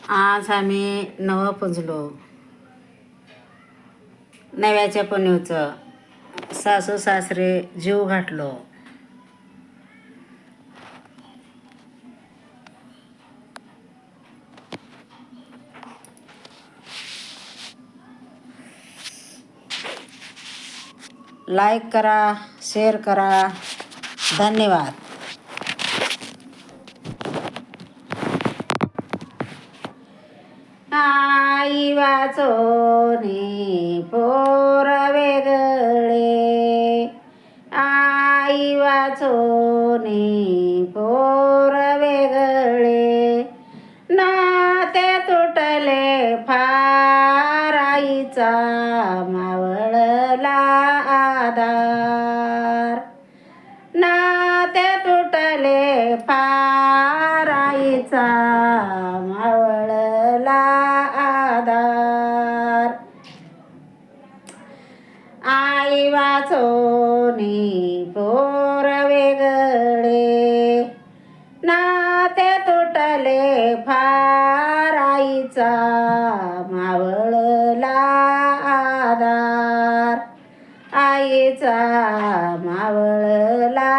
आज आम्ही नवं पुजलो. नव्याच्या पुणीवचं सासू सासरे जीव घातलो. लाईक करा, शेअर करा. धन्यवाद. आई वाचोनी पोर वेगळे, आई वाचोनी पोर वेगळे, नाते तुटले फार आईचा मावळला आधार, नाते तुटले फार आईचा मावळला आधार. आई वाचोनी पोर वेगळे, नाते तुटले फार आईचा मावळला आधार, आईचा मावळला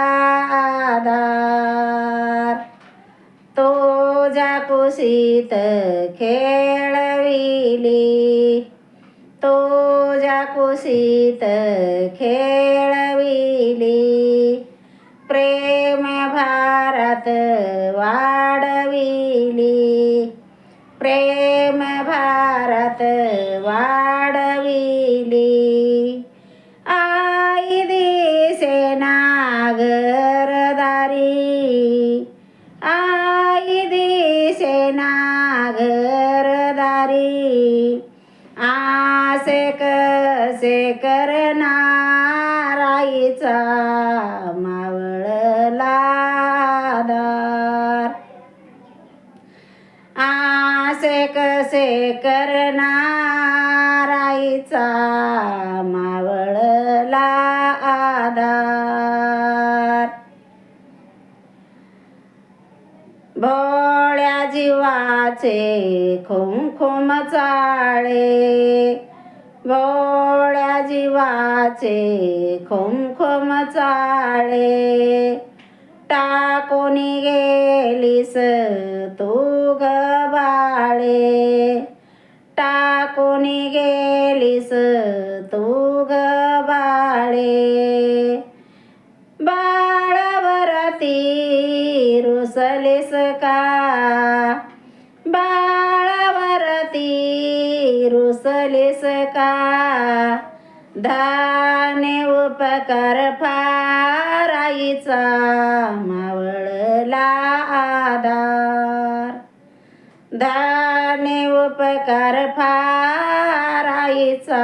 आधार. तुझ्या कुशीत खेळविली, तुझ्या कुशीत खेळविली, प्रेम भारात वाढविली, प्रेम भारात वाढविली. आई दिसेना घरदारी, आई दिसेना घरदारी, आसे कसे करणार आईचा मावळला आधार, आसे कसे करणार आईचा मावळला आधार. भोळ्या जीवाचे खुमखुम चाळे, भोळ्या जीवाचे खुमखुम चाळे, टाकून गेलीस तू ग बाळे, टाकून गेलीस तू ग बाळे. बाळावरती रुसलीस का, बाळावरती रुसलीस का, धाने उपकार फार आईचा मावळला आधार, धाने उपकार फार आईचा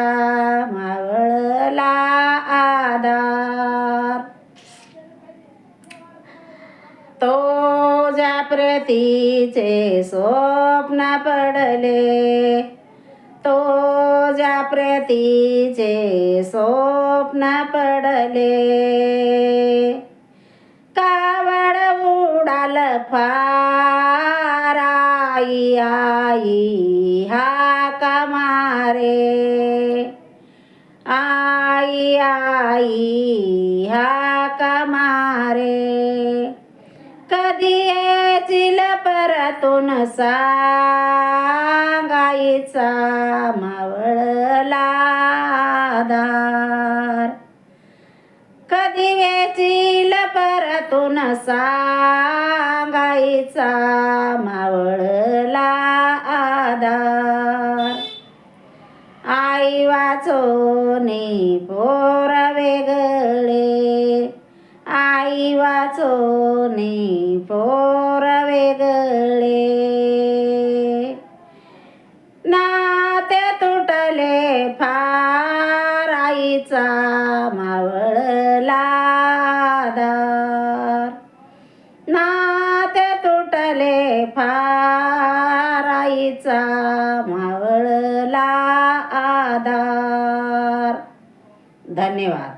मावळला आधार. तुझ्या प्रीतीचे स्वप्न पडले, तुझ्या प्रीतीचे स्वप्न पडले, कावड उडाल फार आई आई हाका मारे, आई आई हाका मारे. कधी येशील परतून सांग आईचा मावळला आधार, कधी येशील परतून सांग आईचा मावळला आधार. आई वाचोनी पोर वेगळे, आई वाचोनी पोर वेगळे, नाते तुटले फार आईचा मावळला आधार, नाते तुटले फार आईचा मावळला आधार. धन्यवाद.